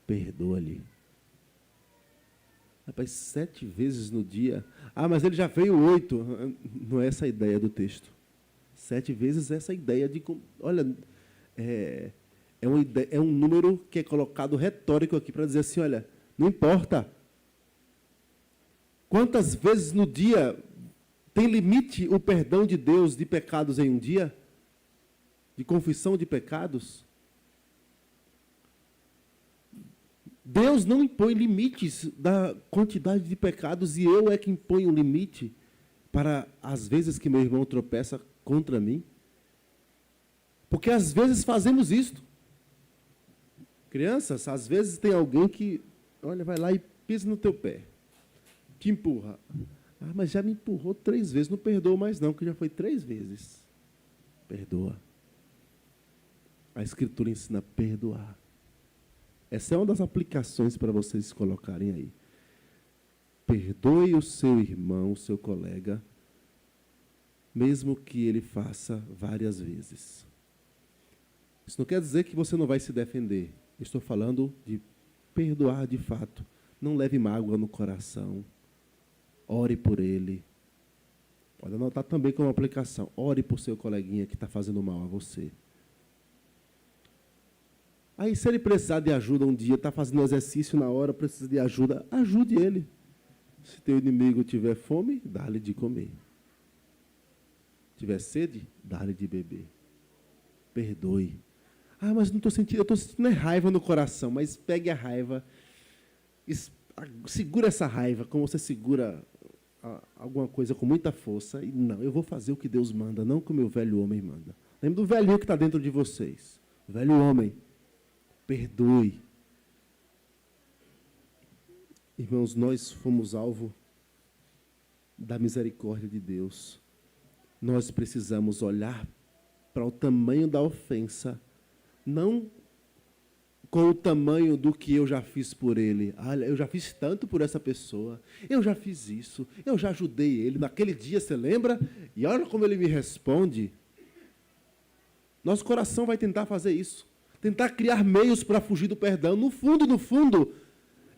Perdoa-lhe. Rapaz, 7 vezes no dia. Mas ele já veio 8. Não é essa a ideia do texto. 7 vezes essa ideia de... Olha, é um número que é colocado retórico aqui para dizer assim, olha, não importa. Quantas vezes no dia tem limite o perdão de Deus de pecados em um dia? De confissão de pecados? Deus não impõe limites da quantidade de pecados, e eu é que imponho um limite para as vezes que meu irmão tropeça contra mim. Porque às vezes fazemos isto. Crianças, às vezes tem alguém que, olha, vai lá e pisa no teu pé, te empurra. Ah, mas já me empurrou 3 vezes, não perdoa mais não, que já foi 3 vezes. Perdoa. A Escritura ensina a perdoar. Essa é uma das aplicações para vocês colocarem aí. Perdoe o seu irmão, o seu colega, mesmo que ele faça várias vezes. Isso não quer dizer que você não vai se defender. Estou falando de perdoar de fato. Não leve mágoa no coração. Ore por ele. Pode anotar também como aplicação. Ore por seu coleguinha que está fazendo mal a você. Aí, se ele precisar de ajuda um dia, está fazendo exercício na hora, precisa de ajuda, ajude ele. Se teu inimigo tiver fome, dá-lhe de comer. Tiver sede, dá-lhe de beber. Perdoe. Ah, mas não estou sentindo, eu estou sentindo raiva no coração. Mas pegue a raiva, segura essa raiva, como você segura alguma coisa com muita força. E não, eu vou fazer o que Deus manda, não o que o meu velho homem manda. Lembra do velhinho que está dentro de vocês. O velho homem. Perdoe. Irmãos, nós fomos alvo da misericórdia de Deus. Nós precisamos olhar para o tamanho da ofensa, não com o tamanho do que eu já fiz por ele. Olha, eu já fiz tanto por essa pessoa, eu já fiz isso, eu já ajudei ele. Naquele dia, você lembra? E olha como ele me responde. Nosso coração vai tentar fazer isso. Tentar criar meios para fugir do perdão. No fundo,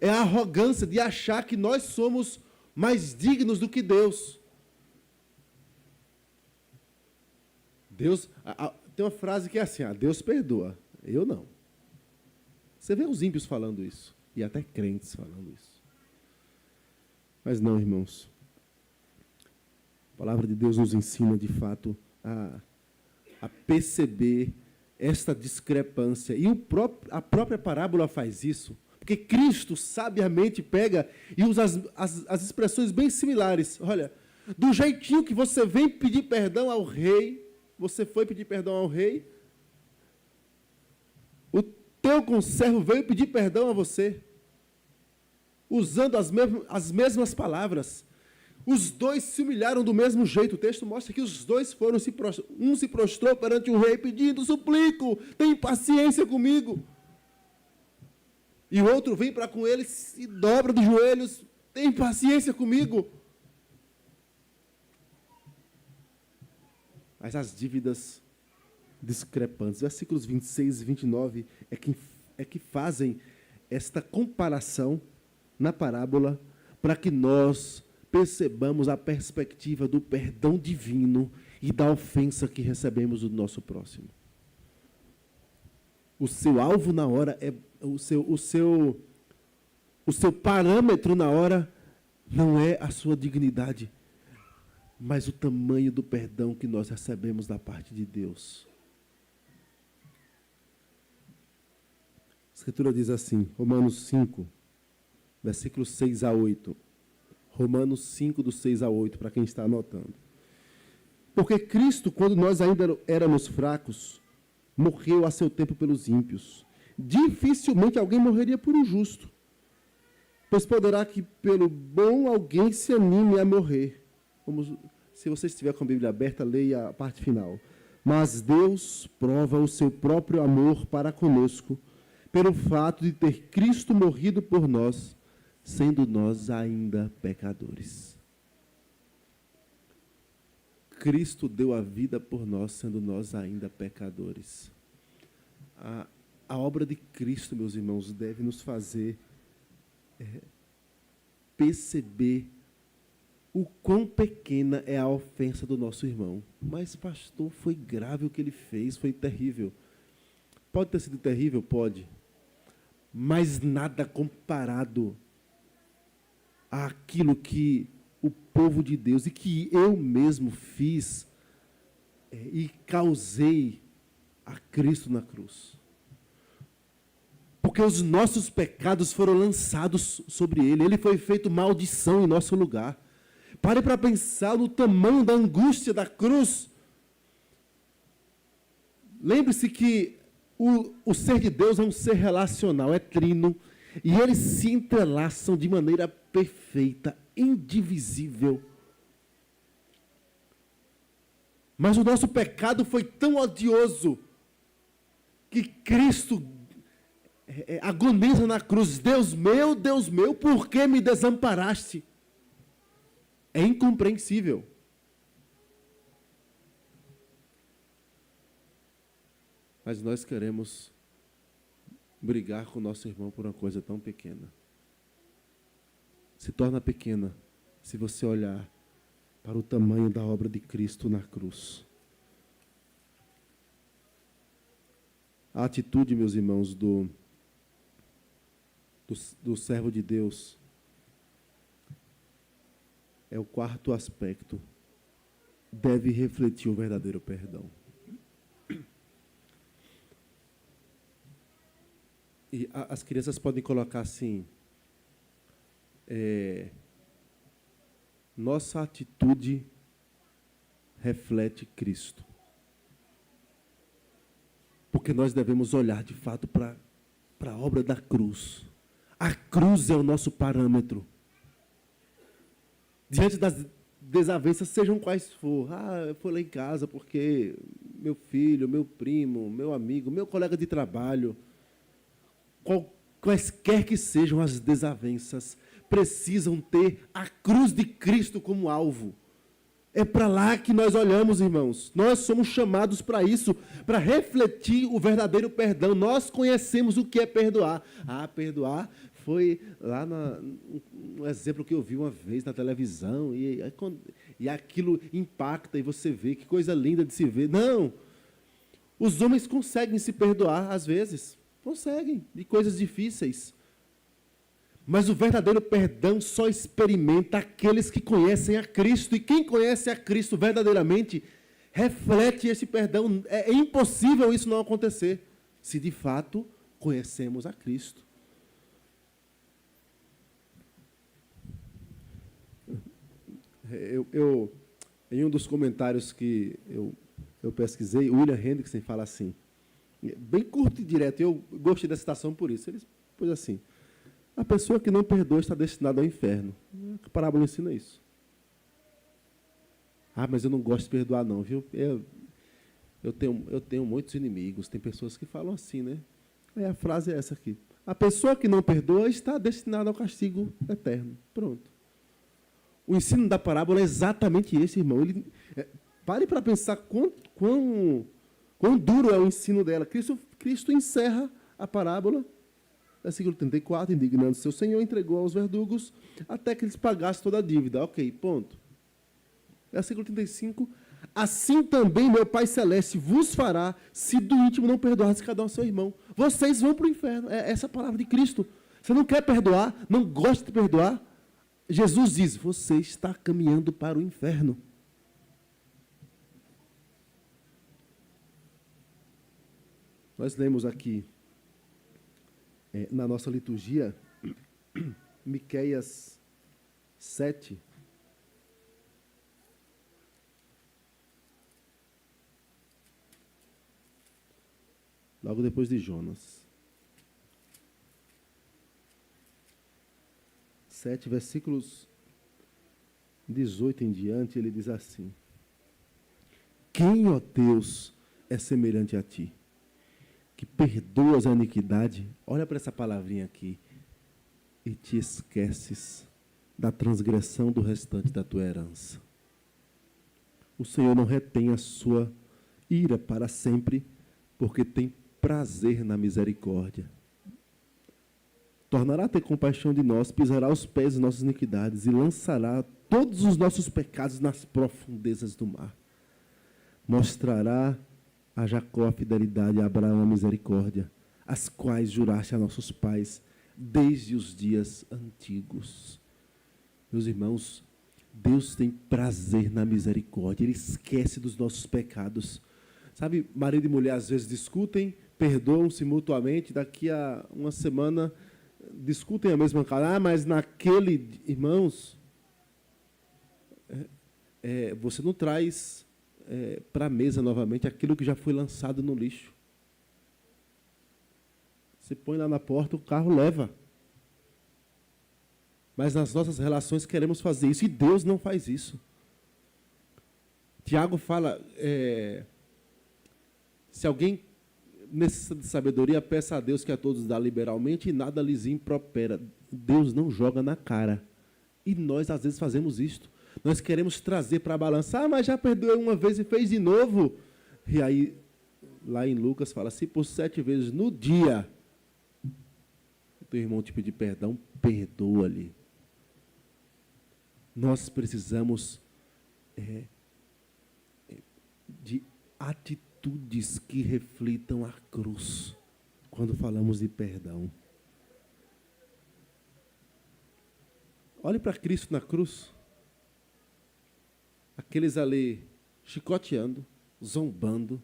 é a arrogância de achar que nós somos mais dignos do que Deus. Deus, tem uma frase que é assim, Deus perdoa, eu não. Você vê os ímpios falando isso, e até crentes falando isso. Mas não, irmãos. A palavra de Deus nos ensina, de fato, a perceber esta discrepância. E a própria parábola faz isso. Porque Cristo sabiamente pega e usa as expressões bem similares. Olha, do jeitinho que você vem pedir perdão ao rei, você foi pedir perdão ao rei, o teu conservo veio pedir perdão a você, usando as mesmas palavras. Os dois se humilharam do mesmo jeito. O texto mostra que os dois foram um se prostrou perante o rei pedindo, suplico, tem paciência comigo. E o outro vem para com ele, se dobra dos joelhos, tem paciência comigo. Mas as dívidas discrepantes, versículos 26 e 29, é que fazem esta comparação na parábola para que nós percebamos a perspectiva do perdão divino e da ofensa que recebemos do nosso próximo. O seu alvo na hora é o seu parâmetro na hora não é a sua dignidade, mas o tamanho do perdão que nós recebemos da parte de Deus. A Escritura diz assim, Romanos 5, versículos 6 a 8. Romanos 5, do 6 a 8, para quem está anotando. Porque Cristo, quando nós ainda éramos fracos, morreu a seu tempo pelos ímpios. Dificilmente alguém morreria por um justo, pois poderá que pelo bom alguém se anime a morrer. Se você estiver com a Bíblia aberta, leia a parte final. Mas Deus prova o seu próprio amor para conosco, pelo fato de ter Cristo morrido por nós, sendo nós ainda pecadores. Cristo deu a vida por nós, sendo nós ainda pecadores. A obra de Cristo, meus irmãos, deve nos fazer perceber o quão pequena é a ofensa do nosso irmão. Mas, pastor, foi grave o que ele fez, foi terrível. Pode ter sido terrível? Pode. Mas nada comparado àquilo que o povo de Deus e que eu mesmo fiz e causei a Cristo na cruz. Porque os nossos pecados foram lançados sobre ele. Ele foi feito maldição em nosso lugar. Pare para pensar no tamanho da angústia da cruz. Lembre-se que o ser de Deus é um ser relacional, é trino, e eles se entrelaçam de maneira perfeita, indivisível. Mas o nosso pecado foi tão odioso que Cristo agoniza na cruz. Deus meu, por que me desamparaste? É incompreensível. Mas nós queremos brigar com o nosso irmão por uma coisa tão pequena. Se torna pequena se você olhar para o tamanho da obra de Cristo na cruz. A atitude, meus irmãos, do servo de Deus é o quarto aspecto. Deve refletir o verdadeiro perdão. E as crianças podem colocar assim, nossa atitude reflete Cristo. Porque nós devemos olhar de fato para a obra da cruz. A cruz é o nosso parâmetro. Diante das desavenças, sejam quais for. Eu fui lá em casa porque meu filho, meu primo, meu amigo, meu colega de trabalho, quaisquer que sejam as desavenças, precisam ter a cruz de Cristo como alvo. É para lá que nós olhamos, irmãos. Nós somos chamados para isso, para refletir o verdadeiro perdão. Nós conhecemos o que é perdoar. Perdoar foi lá um exemplo que eu vi uma vez na televisão, e aquilo impacta, e você vê que coisa linda de se ver. Não! Os homens conseguem se perdoar, às vezes. Conseguem, de coisas difíceis. Mas o verdadeiro perdão só experimenta aqueles que conhecem a Cristo. E quem conhece a Cristo verdadeiramente, reflete esse perdão. É impossível isso não acontecer, se de fato conhecemos a Cristo. Em um dos comentários que eu pesquisei, o William Hendrickson fala assim, bem curto e direto, eu gostei da citação por isso. Ele pôs assim: a pessoa que não perdoa está destinada ao inferno. A parábola ensina isso. Mas eu não gosto de perdoar não, viu? Eu tenho muitos inimigos, tem pessoas que falam assim, né? A frase é essa aqui: a pessoa que não perdoa está destinada ao castigo eterno. Pronto. O ensino da parábola é exatamente esse, irmão. Pare para pensar quão duro é o ensino dela. Cristo encerra a parábola, versículo 34, indignando seu senhor, entregou aos verdugos até que eles pagassem toda a dívida. Ok, ponto. Versículo 35, assim também meu Pai Celeste vos fará, se do íntimo não perdoardes cada um ao seu irmão. Vocês vão para o inferno. É essa a palavra de Cristo. Você não quer perdoar, não gosta de perdoar? Jesus diz, você está caminhando para o inferno. Nós lemos aqui, na nossa liturgia, Miqueias 7. Logo depois de Jonas. 7, versículos 18 em diante, ele diz assim: quem, ó Deus, é semelhante a ti, que perdoas a iniquidade, olha para essa palavrinha aqui, e te esqueces da transgressão do restante da tua herança. O Senhor não retém a sua ira para sempre, porque tem prazer na misericórdia. Tornará a ter compaixão de nós, pisará os pés de nossas iniquidades e lançará todos os nossos pecados nas profundezas do mar. Mostrará a Jacó a fidelidade e a Abraão a misericórdia, as quais juraste a nossos pais desde os dias antigos. Meus irmãos, Deus tem prazer na misericórdia, Ele esquece dos nossos pecados. Sabe, marido e mulher às vezes discutem perdoam-se mutuamente, daqui a uma semana discutem a mesma coisa. Ah, mas naquele... Irmãos, você não traz para a mesa novamente aquilo que já foi lançado no lixo. Você põe lá na porta, o carro leva. Mas nas nossas relações queremos fazer isso, e Deus não faz isso. Tiago fala, se alguém necessita de sabedoria, peça a Deus que a todos dá liberalmente e nada lhes impropera. Deus não joga na cara. E nós, às vezes, fazemos isto. Nós queremos trazer para a balança, mas já perdoei uma vez e fez de novo. E aí, lá em Lucas, fala, se por 7 vezes no dia o teu irmão te pedir perdão, perdoa-lhe. Nós precisamos de atitudes que reflitam a cruz quando falamos de perdão. Olhe para Cristo na cruz. Aqueles ali chicoteando, zombando,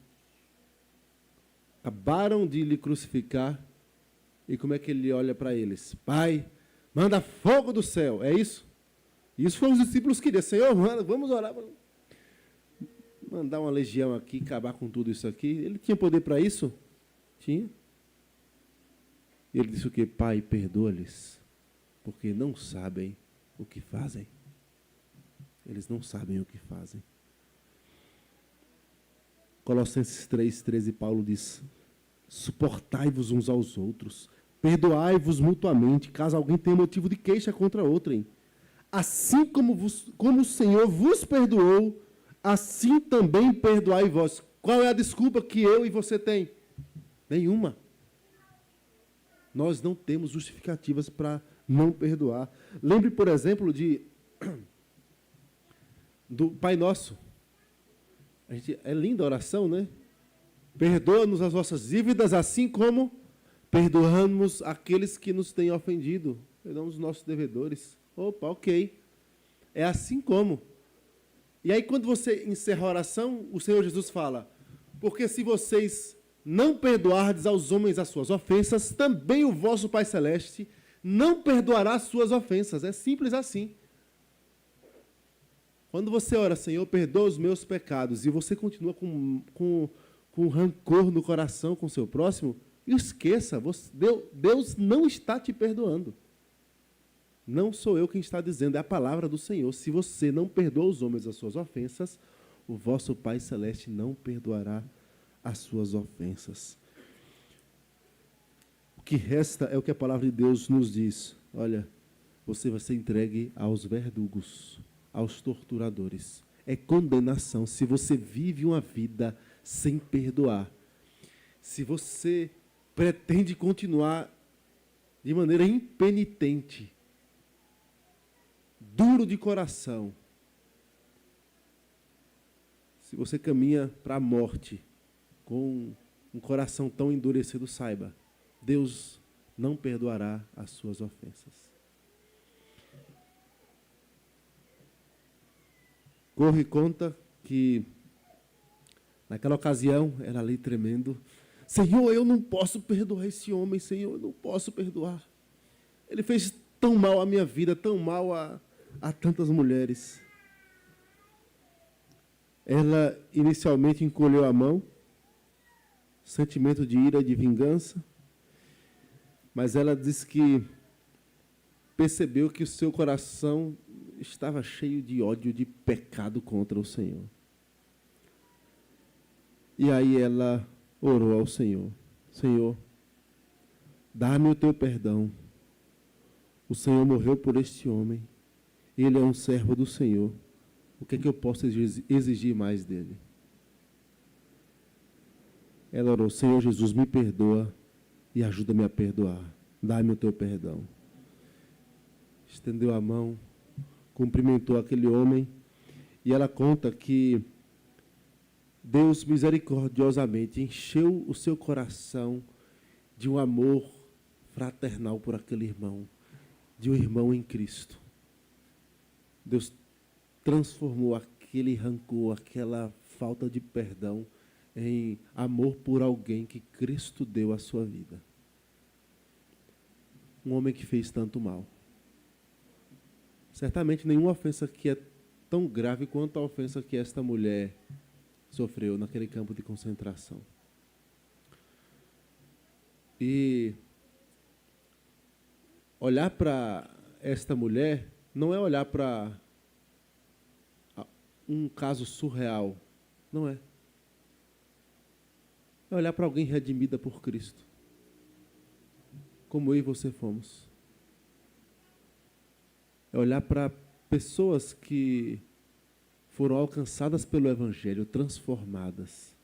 acabaram de lhe crucificar, e como é que ele olha para eles? Pai, manda fogo do céu, é isso? Isso foi os discípulos que queriam. Senhor, manda, vamos orar, mandar uma legião aqui, acabar com tudo isso aqui. Ele tinha poder para isso? Tinha. E ele disse o quê? Pai, perdoa-lhes, porque não sabem o que fazem. Eles não sabem o que fazem. Colossenses 3:13, Paulo diz, suportai-vos uns aos outros, perdoai-vos mutuamente, caso alguém tenha motivo de queixa contra outrem. Assim como o Senhor vos perdoou, assim também perdoai vós. Qual é a desculpa que eu e você tem? Nenhuma. Nós não temos justificativas para não perdoar. Lembre, por exemplo, do Pai Nosso. É linda a oração, né? Perdoa-nos as nossas dívidas, assim como perdoamos aqueles que nos têm ofendido. Perdoamos os nossos devedores. Opa, ok. É assim como. E aí, quando você encerra a oração, o Senhor Jesus fala, porque se vocês não perdoardes aos homens as suas ofensas, também o vosso Pai Celeste não perdoará as suas ofensas. É simples assim. Quando você ora, Senhor, perdoa os meus pecados, e você continua com rancor no coração com o seu próximo, esqueça, Deus não está te perdoando. Não sou eu quem está dizendo, é a palavra do Senhor. Se você não perdoa os homens as suas ofensas, o vosso Pai Celeste não perdoará as suas ofensas. O que resta é o que a palavra de Deus nos diz. Olha, você vai ser entregue aos verdugos, aos torturadores. É condenação se você vive uma vida sem perdoar. Se você pretende continuar de maneira impenitente, duro de coração, se você caminha para a morte com um coração tão endurecido, saiba, Deus não perdoará as suas ofensas. Corre conta que, naquela ocasião, era ali tremendo. Senhor, eu não posso perdoar esse homem, Senhor, eu não posso perdoar. Ele fez tão mal à minha vida, tão mal a tantas mulheres. Ela inicialmente encolheu a mão, sentimento de ira, de vingança, mas ela disse que percebeu que o seu coração estava cheio de ódio, de pecado contra o Senhor. E aí ela orou ao Senhor. Senhor, dá-me o teu perdão. O Senhor morreu por este homem. Ele é um servo do Senhor. O que é que eu posso exigir mais dele? Ela orou, Senhor Jesus, me perdoa e ajuda-me a perdoar. Dá-me o teu perdão. Estendeu a mão, cumprimentou aquele homem, e ela conta que Deus misericordiosamente encheu o seu coração de um amor fraternal por aquele irmão, de um irmão em Cristo. Deus transformou aquele rancor, aquela falta de perdão, em amor por alguém que Cristo deu a sua vida. Um homem que fez tanto mal. Certamente nenhuma ofensa que é tão grave quanto a ofensa que esta mulher sofreu naquele campo de concentração. E olhar para esta mulher não é olhar para um caso surreal. Não é. É olhar para alguém redimida por Cristo. Como eu e você fomos. É olhar para pessoas que foram alcançadas pelo Evangelho, transformadas.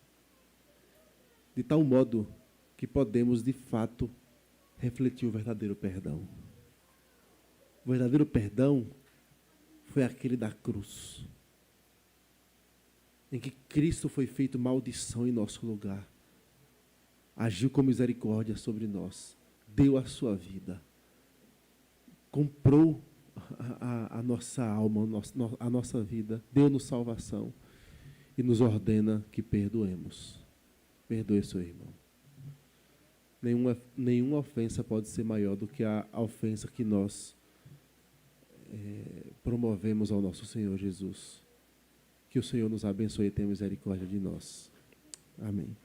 De tal modo que podemos, de fato, refletir o verdadeiro perdão. O verdadeiro perdão foi aquele da cruz, em que Cristo foi feito maldição em nosso lugar, agiu com misericórdia sobre nós, deu a sua vida, comprou a nossa alma, a nossa vida, deu-nos salvação e nos ordena que perdoemos. Perdoe seu irmão. Nenhuma ofensa pode ser maior do que a ofensa que nós promovemos ao nosso Senhor Jesus. Que o Senhor nos abençoe e tenha misericórdia de nós. Amém.